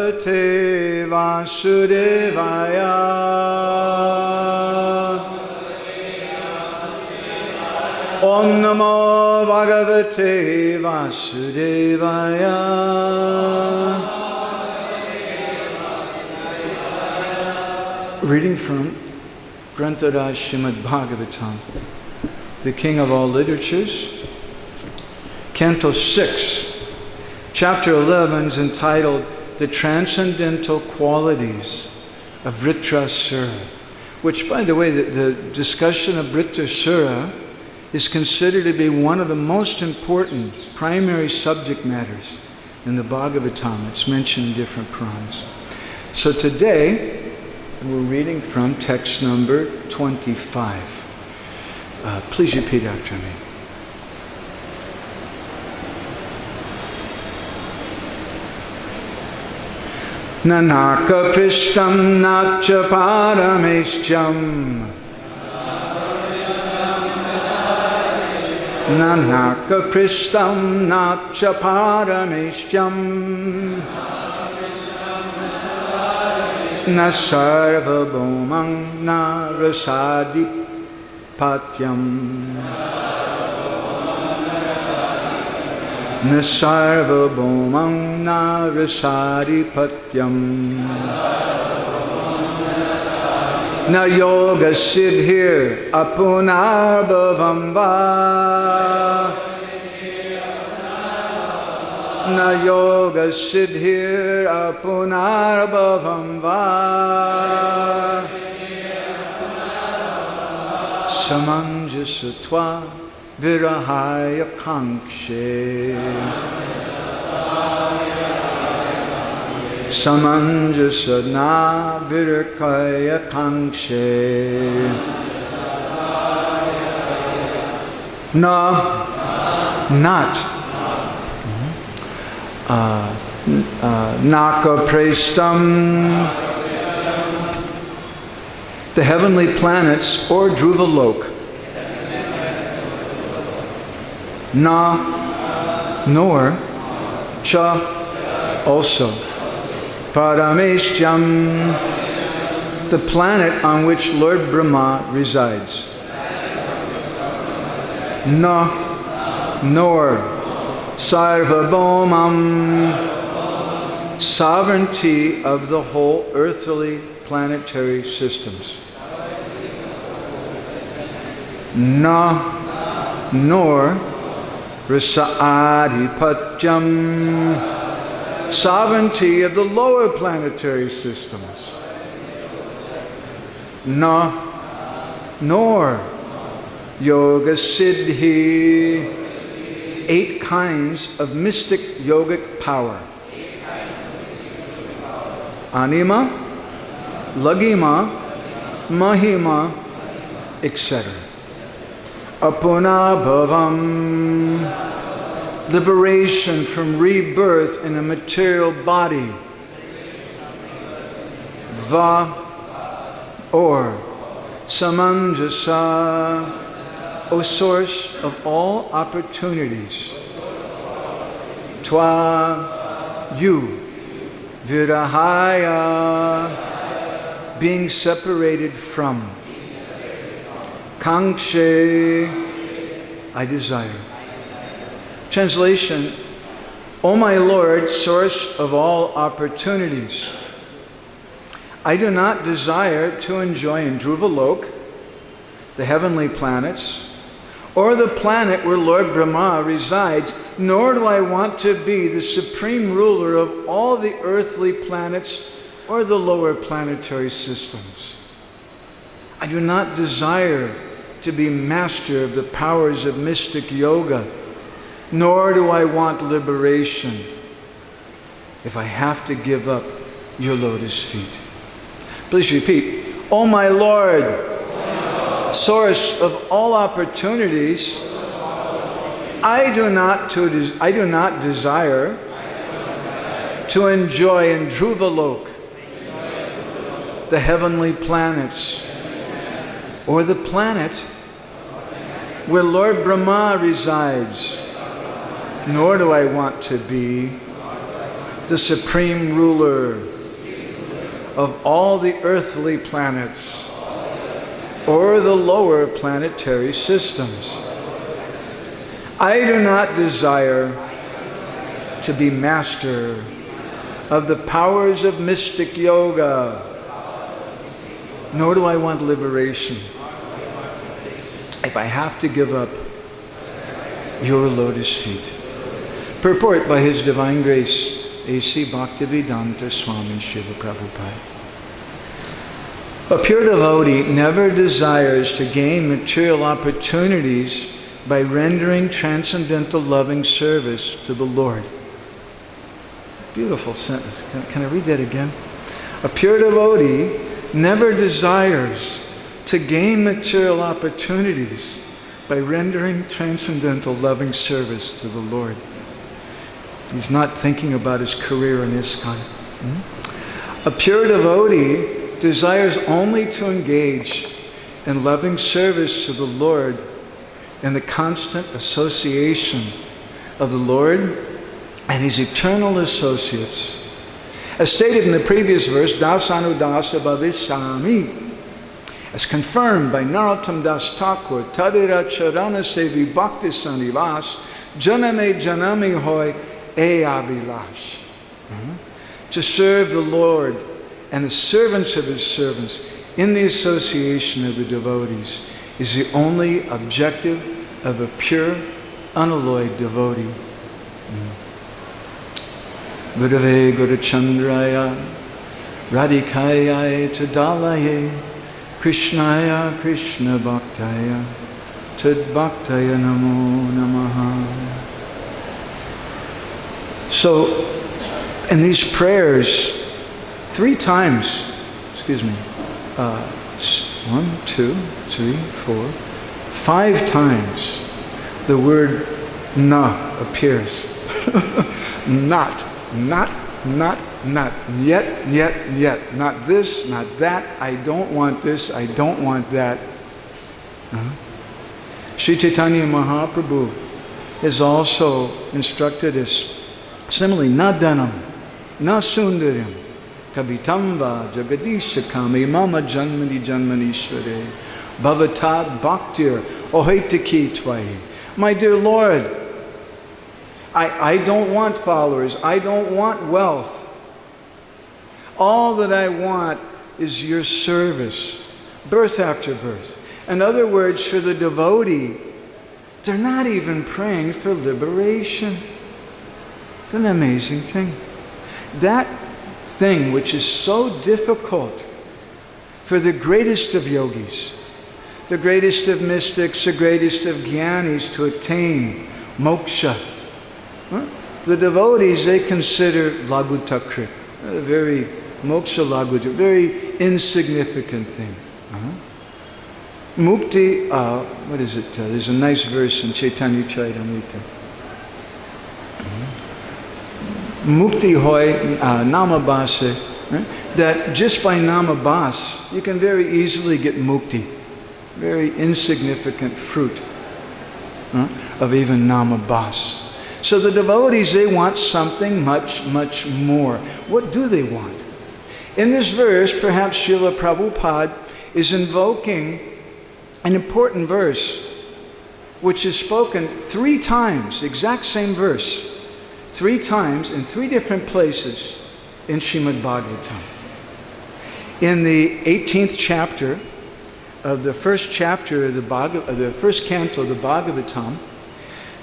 Bhagavate Vasudevaya. Om Namo Bhagavate Vasudevaya. Reading from Granthada Srimad Bhagavatam, the king of all literatures, Canto 6, Chapter 11 is entitled The Transcendental Qualities of Vritrasura, which, by the way, the discussion of Vritrasura is considered to be one of the most important primary subject matters in the Bhagavatam. It's mentioned in different Puranas. So today, we're reading from text number 25. Please repeat after me. Nanaka Prishtam Nacha Parameshcham. Nanaka Prishtam Nacha Parameshcham. Na sarva bhomang na rasadipatyam. Na sarva bhomang na rasadipatyam. Na yoga siddhir apunarbhavam va. Na yoga siddhir apunarbhavam va. Samanjasatva virahaya kankshe. Samanjasana virakaya kankshe. Not Naka Prestam, the heavenly planets, or Dhruvalok. Nor, Cha, also. Parameshcham, the planet on which Lord Brahma resides. Nor, Sarvabhaumam, sovereignty of the whole earthly planetary systems. Nor Rasaadipatyam, sovereignty of the lower planetary systems. Nor Yoga Siddhi, 8 kinds of mystic yogic power. Anima, Lagima, Mahima, etc. Apunabhavam, liberation from rebirth in a material body. Va, or Samanjasa, O source of all opportunities. Twa, you. Virahaya, being separated from. Kankshe, I desire. Translation: O my Lord, source of all opportunities, I do not desire to enjoy in Dhruvalok, the heavenly planets, or the planet where Lord Brahma resides, nor do I want to be the supreme ruler of all the earthly planets or the lower planetary systems. I do not desire to be master of the powers of mystic yoga, nor do I want liberation if I have to give up your lotus feet. Please repeat. O my Lord, source of all opportunities, I do not desire to enjoy in Dhruvalok, the heavenly planets, or the planet where Lord Brahma resides, nor do I want to be the supreme ruler of all the earthly planets or the lower planetary systems. I do not desire to be master of the powers of mystic yoga, nor do I want liberation. If I have to give up your lotus feet. Purport by His Divine Grace, A.C. Bhakti-Vedanta Swami Shiva Prabhupada. A pure devotee never desires to gain material opportunities by rendering transcendental loving service to the Lord. Beautiful sentence. Can I read that again? A pure devotee never desires to gain material opportunities by rendering transcendental loving service to the Lord. He's not thinking about his career in ISKCON. A pure devotee desires only to engage in loving service to the Lord in the constant association of the Lord and His eternal associates. As stated in the previous verse, Dasanudasa Bhavishami, as confirmed by Narottam Das Thakur, Tadira Charana Sevi Bhakti Sanivas, Janame Janami Hoy E Abhilash. To serve the Lord and the servants of His servants in the association of the devotees is the only objective of a pure, unalloyed devotee. Gurave Guruchandraya Radhikaya Tadalaye Krishnaya Krishna Bhaktaya Tad Bhaktaya Namo Namaha. So, in these prayers, 3 times, 1, 2, 3, 4, 5 times the word na appears. Not, yet, not this, not that, I don't want this, I don't want that. Sri Chaitanya Mahaprabhu has also instructed us, similarly, na dhanam, na sundarim, kavitam va jagadisha kami mama janmani janmanishvare, bhavatad bhaktir ohaitaki tvai. My dear Lord, I don't want followers. I don't want wealth. All that I want is your service, birth after birth. In other words, for the devotee, they're not even praying for liberation. It's an amazing thing. That thing which is so difficult for the greatest of yogis, the greatest of mystics, the greatest of jnanis to attain moksha. The devotees, they consider lagutakrit, a very moksha laguta, very insignificant thing. Mukti, what is it? There's a nice verse in Chaitanya Charitamrita. Mukti hoy namabase, that just by namabas, you can very easily get mukti. Very insignificant fruit of even namabas. So the devotees, they want something much, much more. What do they want? In this verse, perhaps Srila Prabhupada is invoking an important verse, which is spoken 3 times, exact same verse, 3 times in 3 different places in Srimad Bhagavatam. In the 18th chapter of the first chapter of the first canto of the Bhagavatam,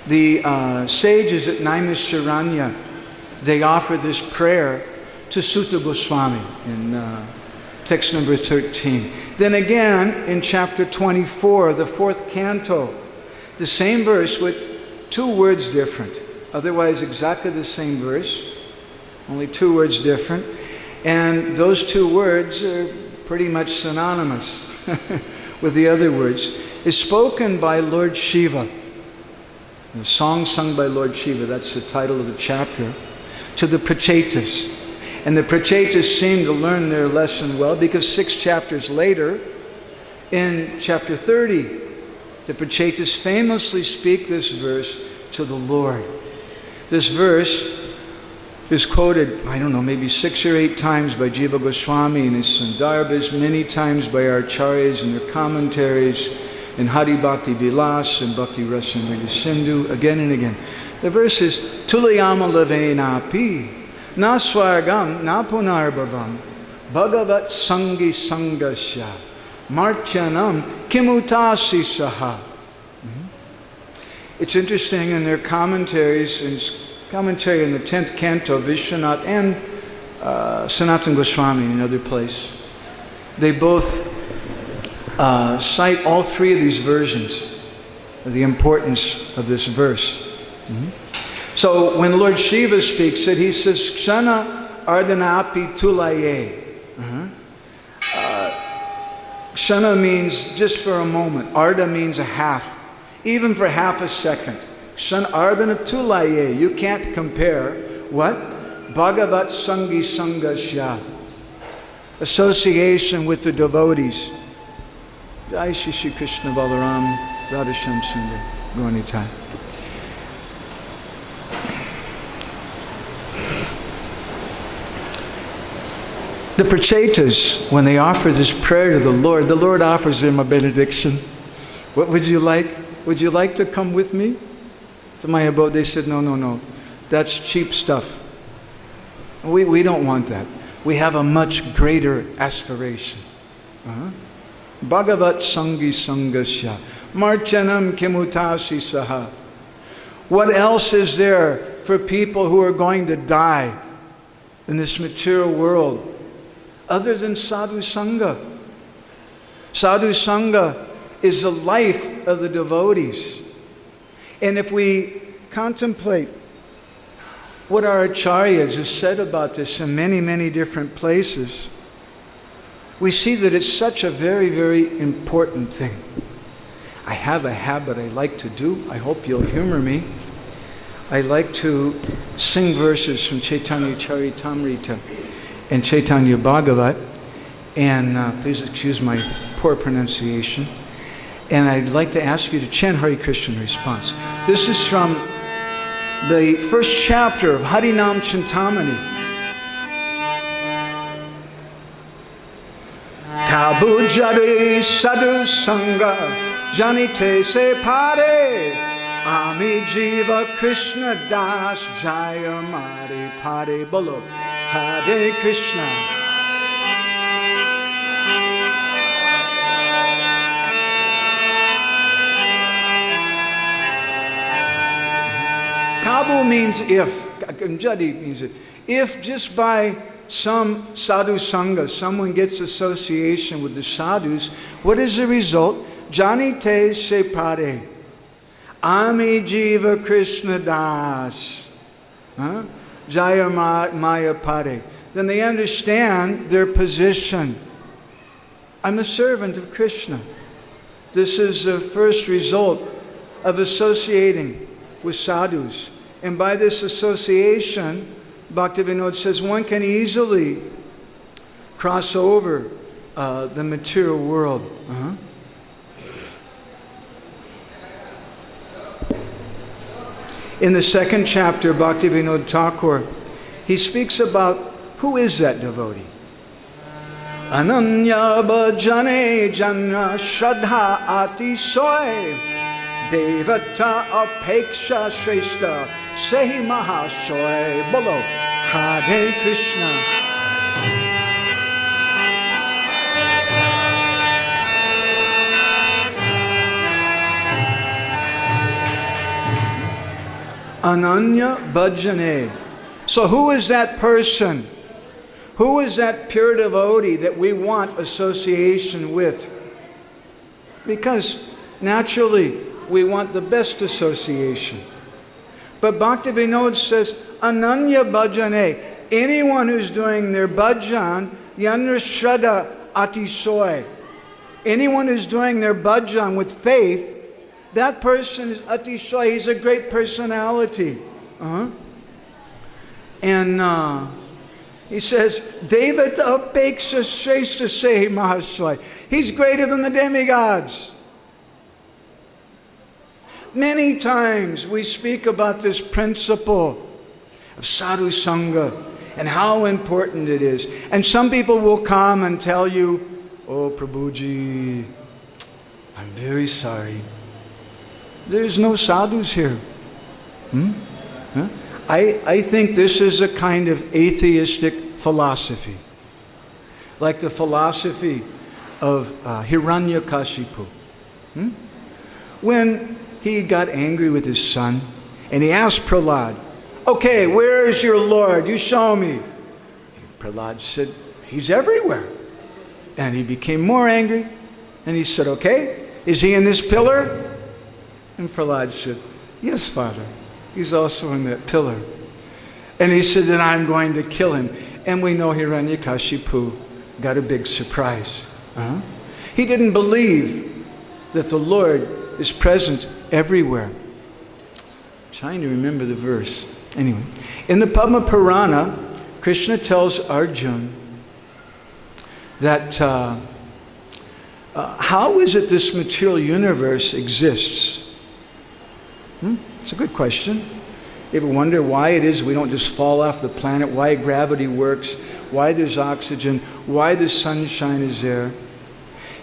the sages at Naimisharanya, they offer this prayer to Sutta Goswami in text number 13. Then again, in chapter 24, the 4th canto, the same verse with 2 words different. Otherwise, exactly the same verse, only 2 words different. And those 2 words are pretty much synonymous with the other words. Is spoken by Lord Shiva. The song sung by Lord Shiva, that's the title of the chapter, to the Prachetas. And the Prachetas seem to learn their lesson well, because 6 chapters later, in chapter 30, the Prachetas famously speak this verse to the Lord. This verse is quoted, I don't know, maybe 6 or 8 times by Jiva Goswami in his Sandarbhas, many times by our acharyas in their commentaries, in Hari Bhakti Vilas and Bhakti Rasamrita Sindhu, again and again. The verse is, Tulayama lavenapi, na swargam, na punarbhavam, bhagavat sangi sangasya, marchanam kimutasi saha. It's interesting in their commentaries, in commentary in the 10th canto, Vishwanath and Sanatana Goswami in another place, they both cite all 3 of these versions of the importance of this verse. So when Lord Shiva speaks it, he says, Kshana ardhanapi tulaye. Kshana means just for a moment. Ardha means a half. Even for half a second. Kshana ardhana tulaye. You can't compare what? Bhagavat sangi sangasya. Association with the devotees. Jai Shri Krishna Balaram Radhasham Sundar Gauranitai. The Prachetas, when they offer this prayer to the Lord offers them a benediction. What would you like? Would you like to come with me to my abode? They said, no. That's cheap stuff. We don't want that. We have a much greater aspiration. Bhagavat Sangi Sangasya. Marchanam Kimutasi Saha. What else is there for people who are going to die in this material world other than Sadhu Sangha? Sadhu Sangha is the life of the devotees. And if we contemplate what our acharyas have said about this in many, many different places, we see that it's such a very, very important thing. I have a habit I like to do. I hope you'll humor me. I like to sing verses from Chaitanya Charitamrita and Chaitanya Bhagavat. And please excuse my poor pronunciation. And I'd like to ask you to chant Hare Krishna in response. This is from the first chapter of Harinam Chintamani. Tabu jare sadhu sangha janite se pare ami jiva Krishna das jaya mare pare bolo Hare Krishna. Kabu means if. Jadi means if. If just by some sadhu sangha, someone gets association with the sadhus, what is the result? Janite se pare. Ami jiva Krishna das. Jaya maya pare. Then they understand their position. I'm a servant of Krishna. This is the first result of associating with sadhus. And by this association, Bhaktivinoda says one can easily cross over the material world. In the second chapter, Bhaktivinoda Thakur, he speaks about who is that devotee. Ananya bhajane jana shraddha ati soy devata apeksha shrestha sehi mahashoy bolo Hare Krishna. Ananya bhajane. So who is that person? Who is that pure devotee that we want association with? Because naturally we want the best association. But Bhaktivinoda says, Ananya bhajane. Anyone who's doing their bhajan, yandra shraddha atisoy. Anyone who's doing their bhajan with faith, that person is atisoy. He's a great personality. And he says, Devata apeksha shrestha sehi mahaswai. He's greater than the demigods. Many times we speak about this principle of sadhu sangha and how important it is. And some people will come and tell you, "Oh, Prabhuji, I'm very sorry. There's no sadhus here." Huh? I think this is a kind of atheistic philosophy, like the philosophy of Hiranyakashipu. When he got angry with his son, and he asked Prahlad, "Okay, where is your Lord? You show me." Prahlad said, "He's everywhere." And he became more angry, and he said, "Okay, is he in this pillar?" And Prahlad said, "Yes, Father, he's also in that pillar." And he said, "Then I'm going to kill him." And we know Hiranyakashipu got a big surprise. He didn't believe that the Lord is present everywhere. I'm trying to remember the verse. Anyway, in the Padma Purana, Krishna tells Arjuna that how is it this material universe exists? It's a good question. You ever wonder why it is we don't just fall off the planet, why gravity works, why there's oxygen, why the sunshine is there?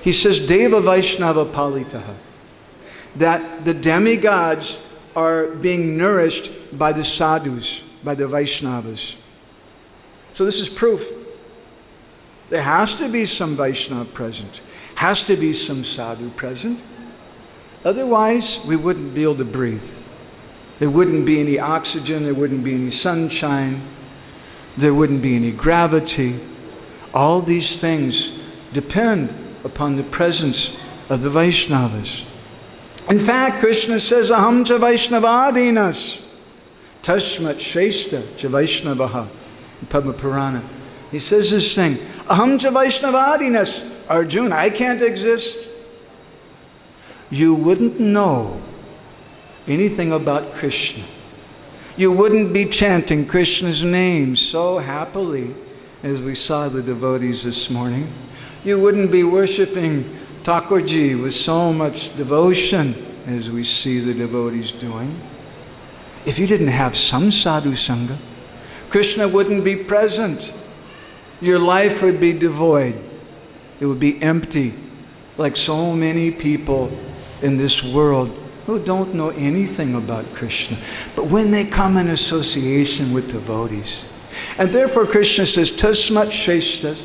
He says, Deva Vaishnava Palitaha, that the demigods are being nourished by the sadhus, by the Vaishnavas. So this is proof. There has to be some Vaishnava present. Has to be some sadhu present. Otherwise, we wouldn't be able to breathe. There wouldn't be any oxygen, there wouldn't be any sunshine, there wouldn't be any gravity. All these things depend upon the presence of the Vaishnavas. In fact, Krishna says, Aham cha Vaishnavadinas, Tashmat Shrestha cha Vaishnavaha, in Padma Purana. He says this thing, Aham cha Vaishnavadinas, Arjuna, I can't exist. You wouldn't know anything about Krishna. You wouldn't be chanting Krishna's name so happily as we saw the devotees this morning. You wouldn't be worshiping Thakurji with so much devotion as we see the devotees doing if you didn't have some sadhu sangha. Krishna wouldn't be present. Your life would be devoid. It would be empty, like so many people in this world who don't know anything about Krishna. But when they come in association with devotees, and therefore Krishna says, Tasmat Shreshtas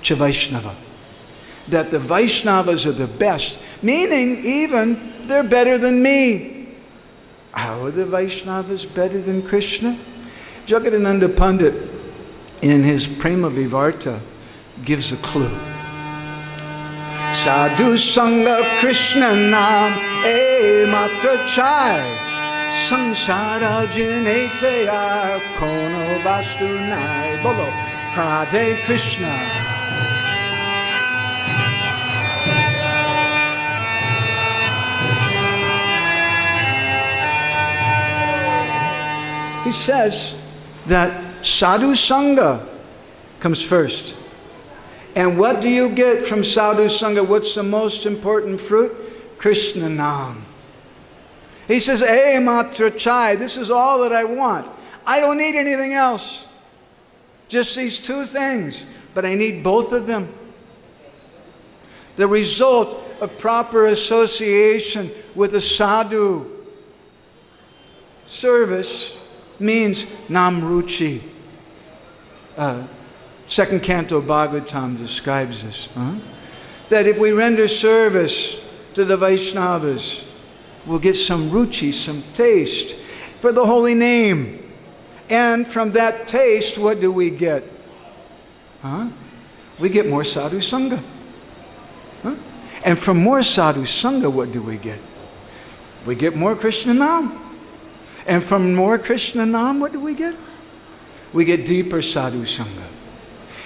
cha Vaishnava, that the Vaishnavas are the best, meaning even they're better than me. How are the Vaishnavas better than Krishna? Jagadananda Pandit, in his Prema Vivarta, gives a clue. Sadhu Sangha Krishna Nam E Matra Chai Sansara Jinetaya Kono Vastu Nai Bolo Hare Krishna. He says that Sadhu Sangha comes first. And what do you get from Sadhu Sangha? What's the most important fruit? Krishna Nam. He says, E Matra Chai, this is all that I want. I don't need anything else. Just these two things. But I need both of them. The result of proper association with a sadhu service means Nam Ruchi. Second canto Bhagavatam describes this. That if we render service to the Vaishnavas, we'll get some ruchi, some taste for the holy name. And from that taste, what do we get? We get more sadhu sangha. And from more sadhu sangha, what do we get? We get more Krishna Nam. And from more Krishna Nam, what do we get? We get deeper sadhu sangha.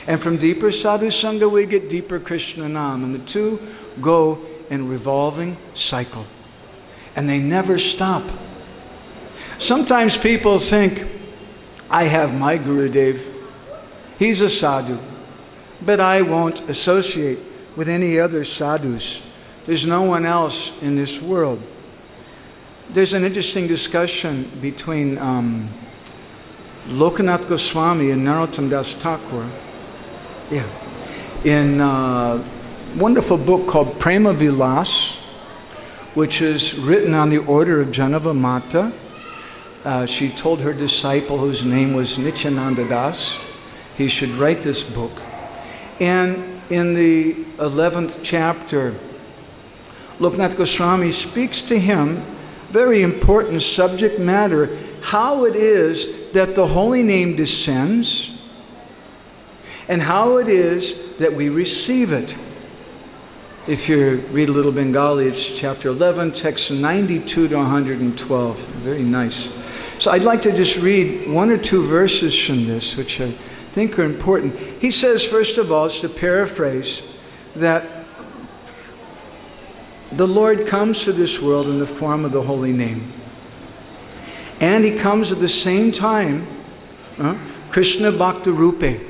And from deeper sadhu sangha, we get deeper Krishna Nam. And the two go in revolving cycle. And they never stop. Sometimes people think, I have my Gurudev. He's a sadhu. But I won't associate with any other sadhus. There's no one else in this world. There's an interesting discussion between Lokanath Goswami and Narottam Das Thakur, in a wonderful book called Prema Vilas, which is written on the order of Janava Mata. She told her disciple, whose name was Nityananda Das, he should write this book. And in the 11th chapter, Lokanath Goswami speaks to him very important subject matter, how it is that the holy name descends and how it is that we receive it. If you read a little Bengali, it's chapter 11, text 92 to 112. Very nice. So I'd like to just read one or two verses from this, which I think are important. He says, first of all, it's to paraphrase, that the Lord comes to this world in the form of the holy name. And he comes at the same time, Krishna Bhakta Rupe,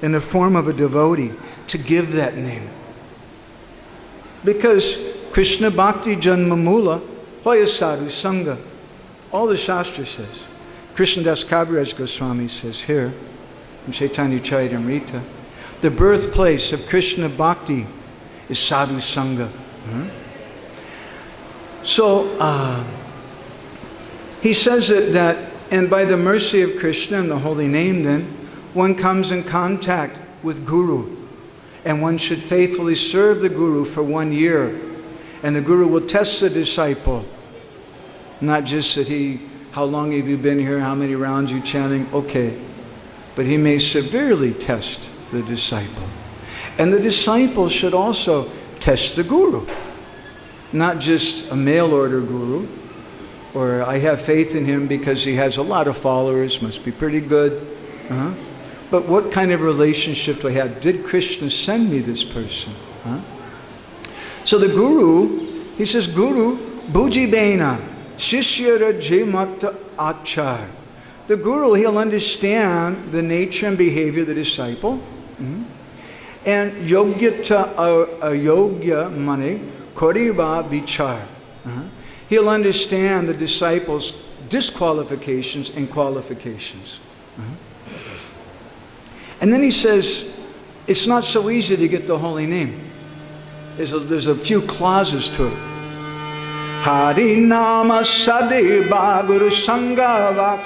in the form of a devotee, to give that name. Because Krishna Bhakti Janmamula Hoya Sadhu Sangha. All the Shastra says. Krishna Das Kaviraj Goswami says here, in Chaitanya Charitamrita, the birthplace of Krishna Bhakti is Sadhu Sangha. So, he says that, and by the mercy of Krishna and the holy name then, one comes in contact with Guru. And one should faithfully serve the Guru for 1 year. And the Guru will test the disciple. Not just that how long have you been here, how many rounds you chanting, okay. But he may severely test the disciple. And the disciple should also test the Guru. Not just a mail order Guru, or I have faith in him because he has a lot of followers, must be pretty good. But what kind of relationship do I have? Did Krishna send me this person? So the Guru, he says, Guru, Buji Bena, Shishyara Jimata Achar. The Guru, he'll understand the nature and behavior of the disciple. And Yogyata Ayogya Mane, Koriva Vichar. He'll understand the disciple's disqualifications and qualifications. And then he says, it's not so easy to get the holy name. There's a few clauses to it. Hari Nama Sadeva Guru Sangha.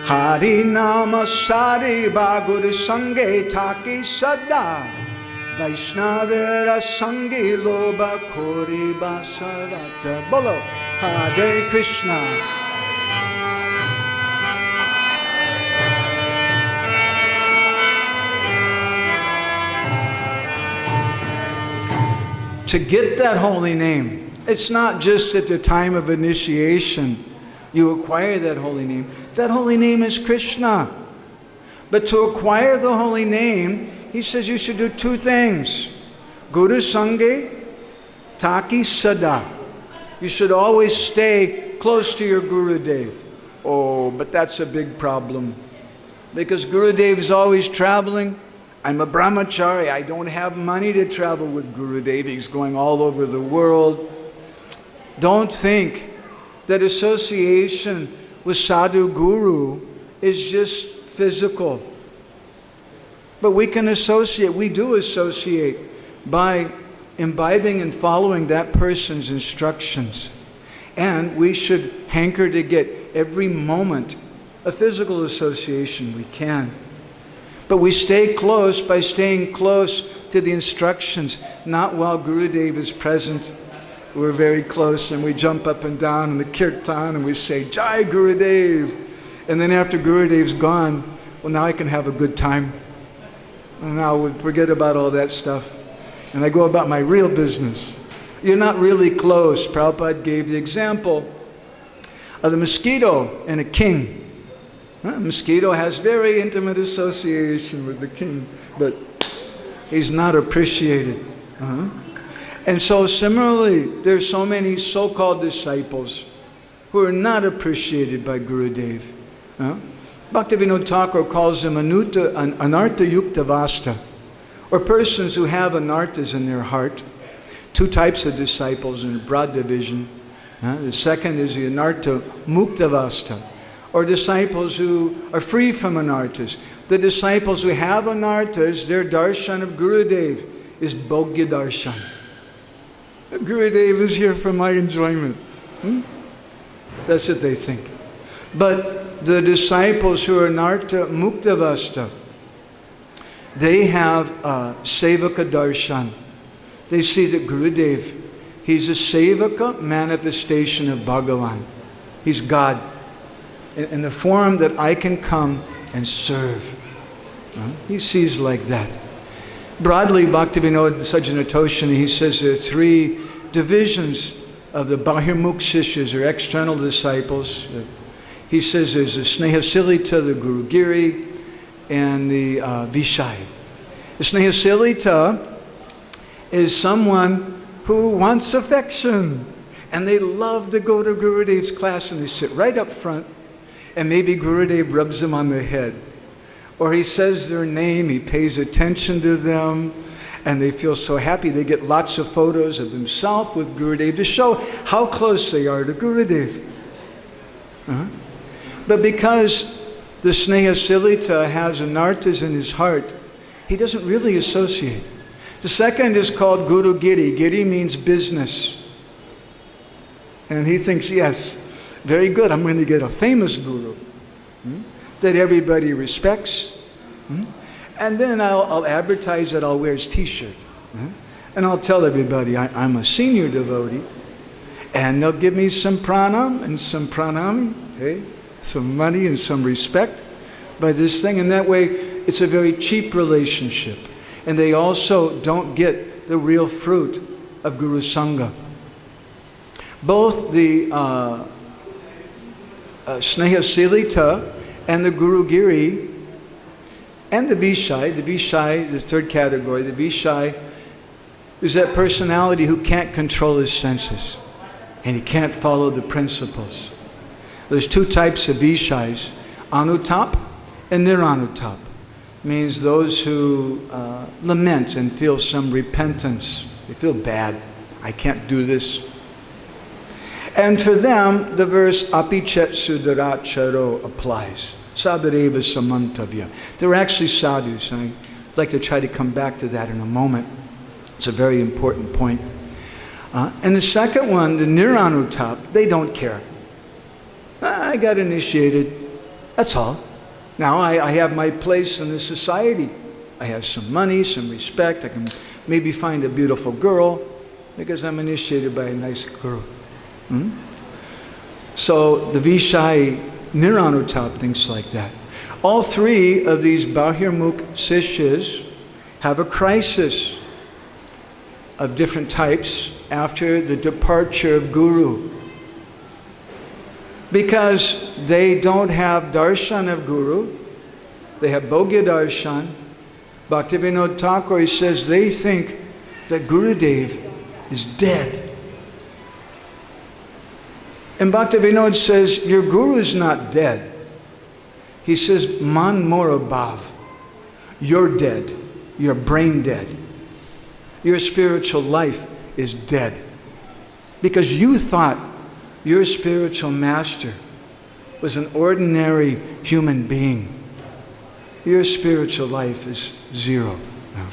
Hari Nama Sadeva Guru Sanghe Taki Sada. Vaishnavera Sangi Loba Kori Basarata. Bolo Hare Krishna. To get that holy name, it's not just at the time of initiation you acquire that holy name. That holy name is Krishna. But to acquire the holy name, he says you should do two things. Guru Sanghe Taki Sada. You should always stay close to your Gurudev. Oh, but that's a big problem. Because Gurudev is always traveling. I'm a brahmachari. I don't have money to travel with Gurudev. He's going all over the world. Don't think that association with Sadhu Guru is just physical. But we can associate, we do associate by imbibing and following that person's instructions. And we should hanker to get every moment a physical association we can. But we stay close by staying close to the instructions, not while Gurudev is present. We're very close and we jump up and down in the kirtan and we say, Jai Gurudev. And then after Gurudev's gone, well, now I can have a good time. And now we'll forget about all that stuff. And I go about my real business. You're not really close. Prabhupada gave the example of the mosquito and a king. A mosquito has very intimate association with the king, but he's not appreciated. And so similarly, there's so many so-called disciples who are not appreciated by Gurudev. Bhaktivinoda Thakur calls them anartha yukta vasta, or persons who have anarthas in their heart. Two types of disciples in a broad division. The second is the anartha mukta vasta. or disciples who are free from anarthas. The disciples who have anarthas, their darshan of Gurudev is bhogya darshan. Gurudev is here for my enjoyment. That's what they think. But the disciples who are anartha muktavasta, they have sevaka darshan. They see that Gurudev, he's a sevaka manifestation of Bhagavan. He's God in the form that I can come and serve. He sees like that. Broadly, Bhaktivinoda Sajjanatoshini, he says there are three divisions of the Bahirmukh Sishyas, or external disciples. He says there's the Snehasilita, the Guru Giri, and the Vishai. The Snehasilita is someone who wants affection, and they love to go to Gurudev's class, and they sit right up front, and maybe Gurudev rubs them on the head, or he says their name, he pays attention to them, and they feel so happy. They get lots of photos of themselves with Gurudev to show how close they are to Gurudev. But because the Snehasilita has anarthas in his heart, he doesn't really associate. The second is called Guru Giri. Giri means business. And he thinks, yes, very good, I'm going to get a famous guru that everybody respects. And then I'll advertise that I'll wear his t-shirt. And I'll tell everybody I'm a senior devotee. And they'll give me some pranam and some pranami, some money and some respect by this thing. And that way it's a very cheap relationship. And they also don't get the real fruit of Guru Sangha. Both the Snehasilita and the Guru Giri and the Vishai, the third category, the Vishai is that personality who can't control his senses and he can't follow the principles. There's two types of Vishais, Anutap and Niranutap. Means those who lament and feel some repentance. They feel bad. I can't do this. And for them, the verse Apichet Sudaracharo applies. Sadhareva Samantavya. They're actually sadhus, and I'd like to try to come back to that in a moment. It's a very important point. And the second one, the Niranutap, they don't care. I got initiated. That's all. Now I have my place in the society. I have some money, some respect. I can maybe find a beautiful girl because I'm initiated by a nice girl. So the Vishai Niranutap thinks like that. All three of these Bahirmukh Sishyas have a crisis of different types after the departure of Guru. Because they don't have darshan of Guru, they have bhogya darshan. Bhaktivinoda Thakur says they think that Gurudev is dead. And Bhaktivinoda says, your Guru is not dead. He says, man morabhav, you're dead. You're brain dead. Your spiritual life is dead. Because you thought your spiritual master was an ordinary human being. Your spiritual life is zero now.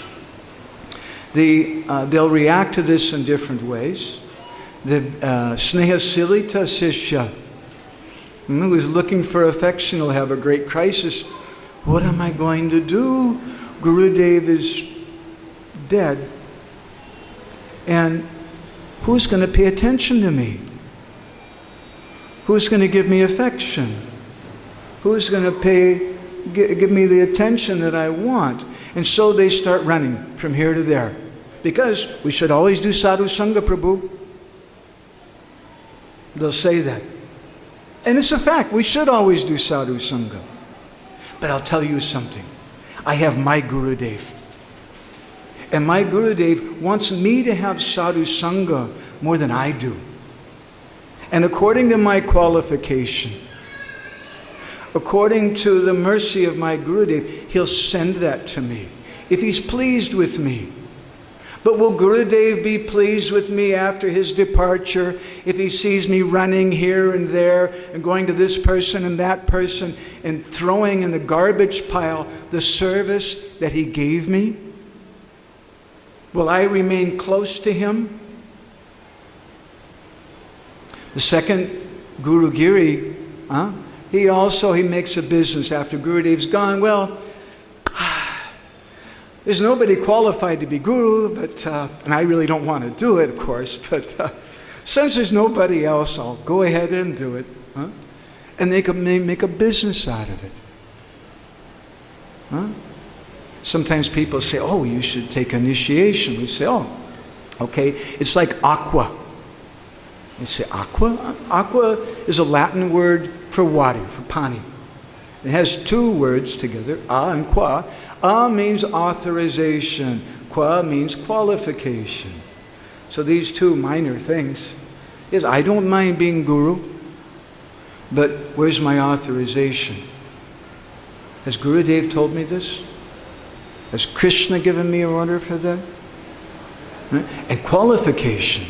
They'll react to this in different ways. The Snehasilita Sishya, who is looking for affection, will have a great crisis. What am I going to do? Gurudev is dead. And who's going to pay attention to me? Who's going to give me affection? Who's going to give me the attention that I want? And so they start running from here to there. Because we should always do sadhu sangha, Prabhu. They'll say that. And it's a fact. We should always do sadhu sangha. But I'll tell you something. I have my Gurudev. And my Gurudev wants me to have sadhu sangha more than I do. And according to my qualification, according to the mercy of my Gurudev, he'll send that to me. If he's pleased with me. But will Gurudev be pleased with me after his departure if he sees me running here and there and going to this person and that person and throwing in the garbage pile the service that he gave me? Will I remain close to him? The second Guru Giri, he makes a business after Gurudev's gone. Well, there's nobody qualified to be guru, but and I really don't want to do it, of course, but since there's nobody else, I'll go ahead and do it. And they can make a business out of it. Sometimes people say, oh, you should take initiation. We say, oh, okay, it's like aqua. You say, aqua? Aqua is a Latin word for water, for pani. It has two words together, a and qua. A means authorization. Qua means qualification. So these two minor things. Yes, I don't mind being guru, but where's my authorization? Has Gurudev told me this? Has Krishna given me an order for that? And qualification.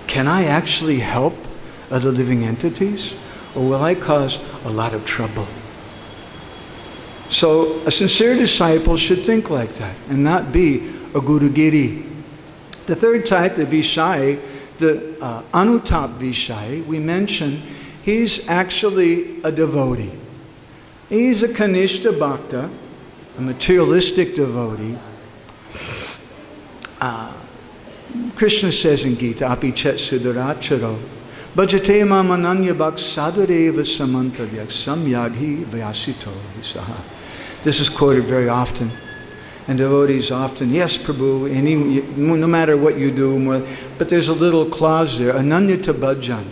Can I actually help other living entities? Or will I cause a lot of trouble? So a sincere disciple should think like that and not be a Guru Giri. The third type, the Vishai, the Anutap Vishai, we mentioned, he's actually a devotee. He's a Kanishta Bhakta, a materialistic devotee. Krishna says in Gita, Api chet sudaracharo, bhajate mam ananya bhak sadureva samantadyak samyaghi vyasito visaha. This is quoted very often. And devotees often, yes, Prabhu, no matter what you do, but there's a little clause there, ananyata bhajan.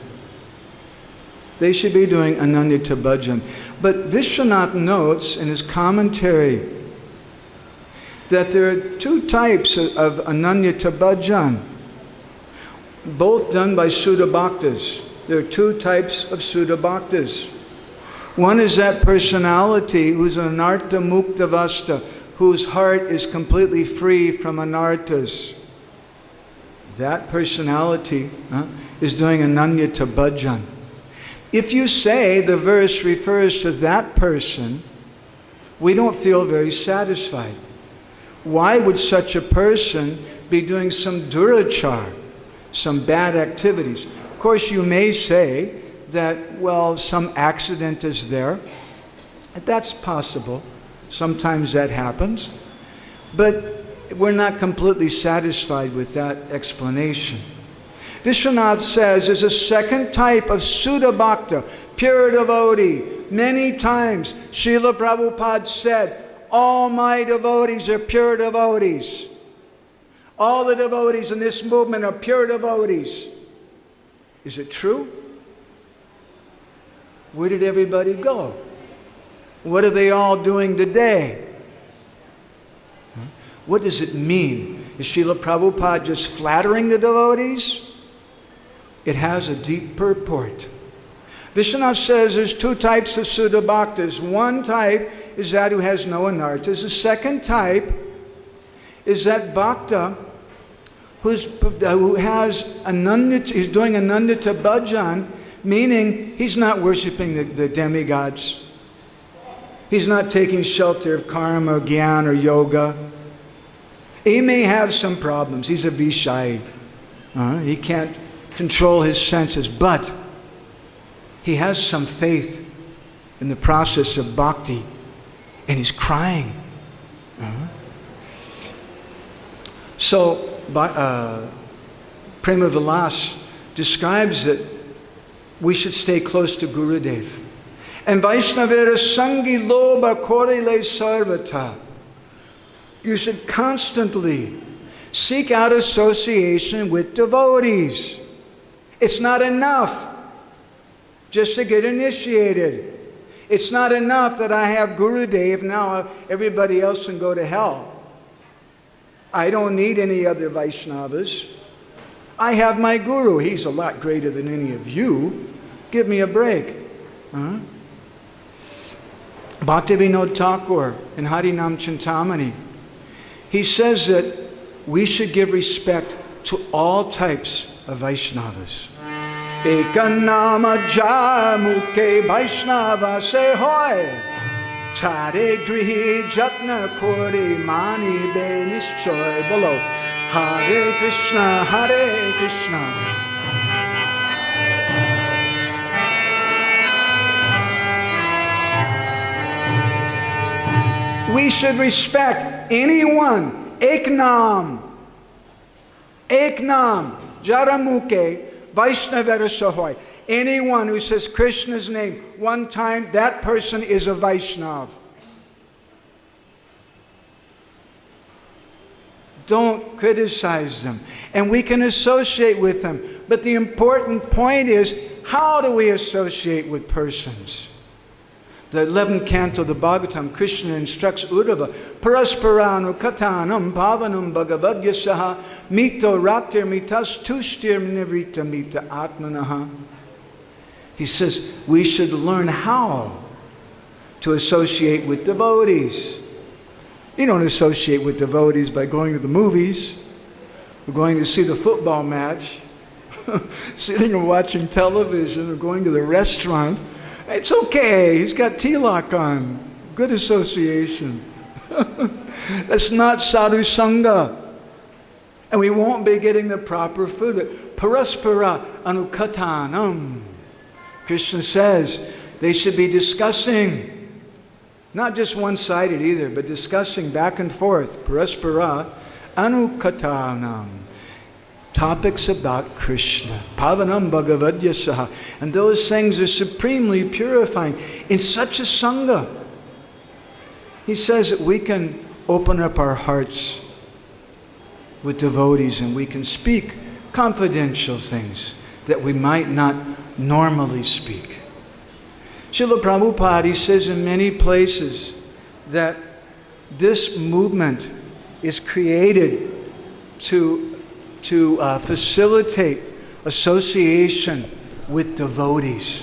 They should be doing ananyata bhajan. But Vishwanath notes in his commentary that there are two types of ananyata bhajan, both done by Sudha Bhaktas. There are two types of Sudha Bhaktas. One is that personality who's an anartha mukta vasta, whose heart is completely free from anarthas. That personality is doing ananyata bhajan. If you say the verse refers to that person, we don't feel very satisfied. Why would such a person be doing some durachar, some bad activities? Of course, you may say that, well, some accident is there. That's possible. Sometimes that happens. But we're not completely satisfied with that explanation. Vishwanath says there's a second type of Sudha Bhakta, pure devotee. Many times, Srila Prabhupada said, all my devotees are pure devotees. All the devotees in this movement are pure devotees. Is it true? Where did everybody go? What are they all doing today? What does it mean? Is Srila Prabhupada just flattering the devotees? It has a deep purport. Vishwanath says there's two types of Sudha Bhaktas. One type is that who has no anarthas. The second type is that Bhakta who has anandita, he's doing anandita bhajan, meaning he's not worshipping the demigods. He's not taking shelter of karma, or gyan, or yoga. He may have some problems. He's a Vishai. He can't control his senses, but he has some faith in the process of bhakti, and he's crying. So, Prema Vilas describes that we should stay close to Gurudev. And Vaishnavera Sangi Loba Korile Sarvata. You should constantly seek out association with devotees. It's not enough just to get initiated. It's not enough that I have Gurudev, now everybody else can go to hell. I don't need any other Vaishnavas. I have my Guru. He's a lot greater than any of you. Give me a break. Bhaktivinoda Thakur in Harinam Chintamani, he says that we should give respect to all types of Vaishnavas. Ekanama jamuke Vaishnava se hoy, chare grihi jatna kori mani be nischoy. Below, Hare Krishna, Hare Krishna. We should respect anyone. Eknam, Jaramuke, Vaishnavara Sahoy. Anyone who says Krishna's name one time, that person is a Vaishnav. Don't criticize them. And we can associate with them. But the important point is, how do we associate with persons? The 11th canto of the Bhagavatam, Krishna instructs Uddhava, Parasparanu katanam pavanam Bhagavad-Gita mito raptir mitas tushtir nivrita mita atmanaha. He says we should learn how to associate with devotees. You don't associate with devotees by going to the movies, or going to see the football match, sitting and watching television, or going to the restaurant. It's okay. He's got tilak on. Good association. That's not sadhu sangha. And we won't be getting the proper food. Paraspara anukatanam. Krishna says they should be discussing. Not just one-sided either, but discussing back and forth. Paraspara anukatanam. Topics about Krishna. Pavanam Bhagavad-Gita. And those things are supremely purifying. In such a sangha, he says that we can open up our hearts with devotees and we can speak confidential things that we might not normally speak. Srila Prabhupada says in many places that this movement is created to facilitate association with devotees.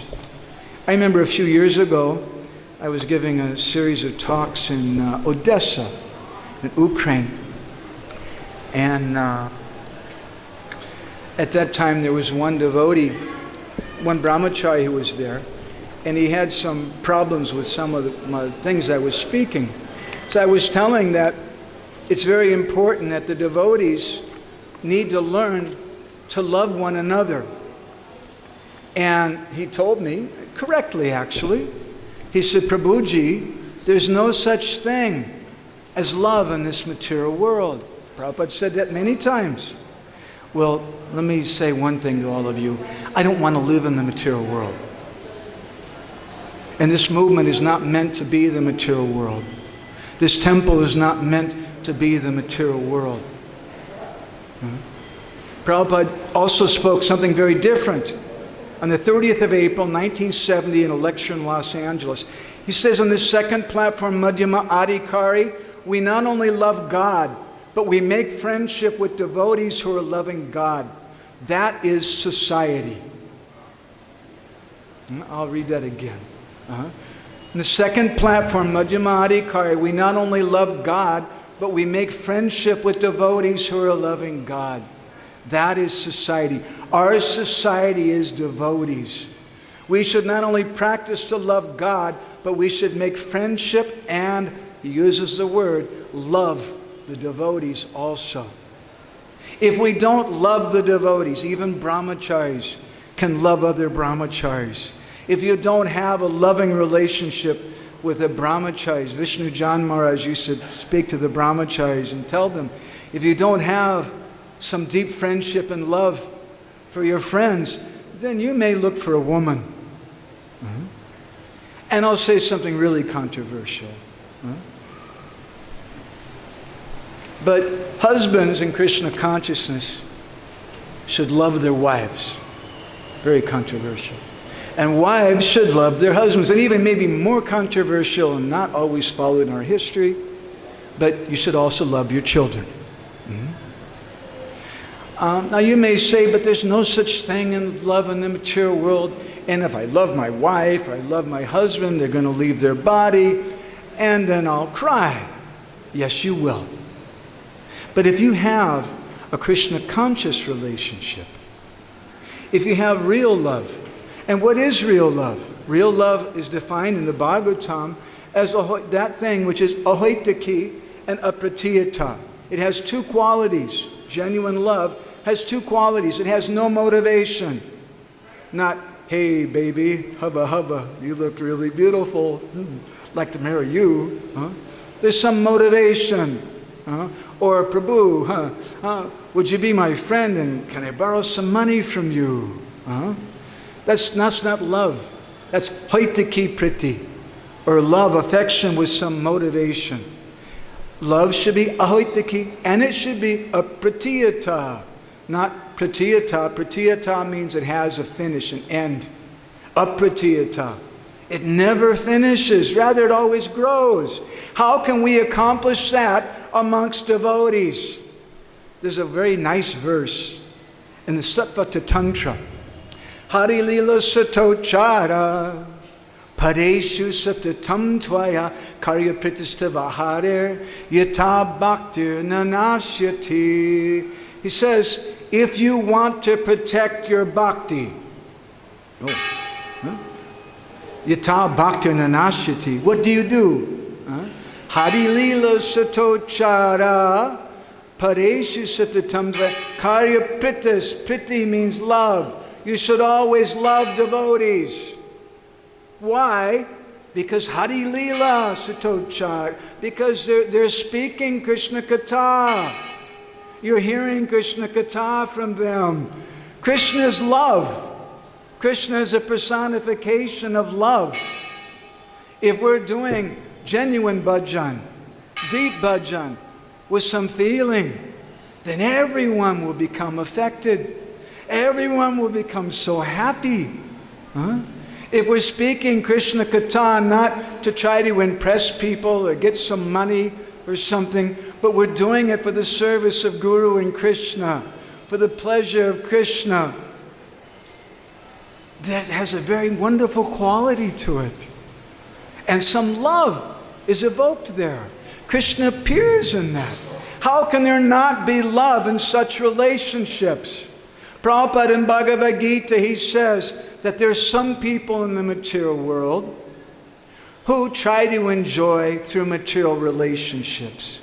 I remember a few years ago, I was giving a series of talks in Odessa, in Ukraine. And at that time there was one devotee, one brahmachari who was there, and he had some problems with some of the things I was speaking. So I was telling that it's very important that the devotees need to learn to love one another. And he told me, correctly actually, he said, Prabhuji, there's no such thing as love in this material world. Prabhupada said that many times. Well, let me say one thing to all of you. I don't want to live in the material world. And this movement is not meant to be the material world. This temple is not meant to be the material world. Prabhupada also spoke something very different. On the 30th of April, 1970, in a lecture in Los Angeles, he says on the second platform, Madhyama Adhikari, we not only love God, but we make friendship with devotees who are loving God. That is society. I'll read that again. On the second platform, Madhyama Adhikari, we not only love God, but we make friendship with devotees who are loving God. That is society. Our society is devotees. We should not only practice to love God, but we should make friendship and, he uses the word, love the devotees also. If we don't love the devotees, even brahmacharis can love other brahmacharis. If you don't have a loving relationship with the brahmacharis, Vishnu Jan Maharaj used to speak to the brahmacharis and tell them, if you don't have some deep friendship and love for your friends, then you may look for a woman. And I'll say something really controversial. But husbands in Krishna consciousness should love their wives. Very controversial. And wives should love their husbands. And even maybe more controversial and not always followed in our history, but you should also love your children. Now you may say, but there's no such thing in love in the material world. And if I love my wife, or I love my husband, they're going to leave their body, and then I'll cry. Yes, you will. But if you have a Krishna conscious relationship, if you have real love, and what is real love? Real love is defined in the Bhagavatam as that thing which is ahoitaki and apratiyata. It has two qualities. Genuine love has two qualities. It has no motivation. Not, hey baby, hubba hubba, you look really beautiful. I'd like to marry you. Huh? There's some motivation. Or Prabhu, would you be my friend and can I borrow some money from you? That's not love. That's hoitaki priti, or love, affection with some motivation. Love should be ahoitaki, and it should be apratiyata, not pratiyata. Pratiyata means it has a finish, an end. Apratiyata. It never finishes, rather it always grows. How can we accomplish that amongst devotees? There's a very nice verse in the Sattva Tantra. Hari lila satochara padeshu satatam tvaya karya pritistava harer yata bhaktir nanashyati. He says, if you want to protect your bhakti, yata bhaktir nanashyati, what do you do? Hari lila satochara padeshu satatam tvaya karya pritis. Priti means love. You should always love devotees. Why? Because Hari Lila Satochar. Because they're speaking Krishna Katha. You're hearing Krishna Katha from them. Krishna is love. Krishna is a personification of love. If we're doing genuine bhajan, deep bhajan, with some feeling, then everyone will become affected. Everyone will become so happy. If we're speaking Krishna Katha not to try to impress people or get some money or something, but we're doing it for the service of Guru and Krishna, for the pleasure of Krishna, that has a very wonderful quality to it. And some love is evoked there. Krishna appears in that. How can there not be love in such relationships? Prabhupada in Bhagavad-Gita, he says that there's some people in the material world who try to enjoy through material relationships.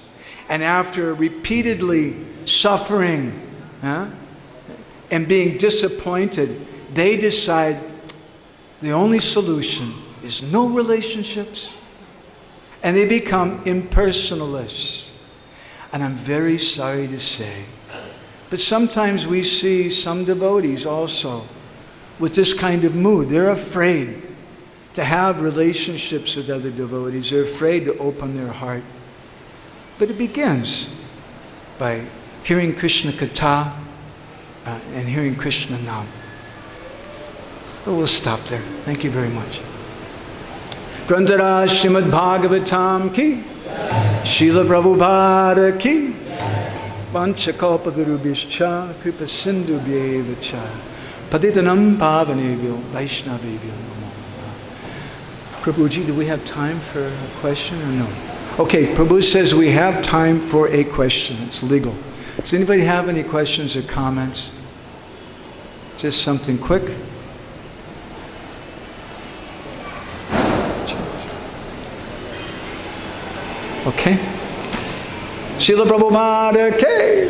And after repeatedly suffering and being disappointed, they decide the only solution is no relationships. And they become impersonalists. And I'm very sorry to say, but sometimes we see some devotees also with this kind of mood. They're afraid to have relationships with other devotees. They're afraid to open their heart. But it begins by hearing Krishna Katha and hearing Krishna Nam. So we'll stop there. Thank you very much. Grantara Srimad Bhagavatam ki, Srila Prabhupada ki, Vanchakalpatarubhishcha kripa sindhubhyevacha patitanam pavanebhyo vaishnavebhyo namo. Prabhuji, do we have time for a question or no? Okay, Prabhu says we have time for a question. It's legal. Does anybody have any questions or comments? Just something quick. Okay. Srila Prabhupada Ki.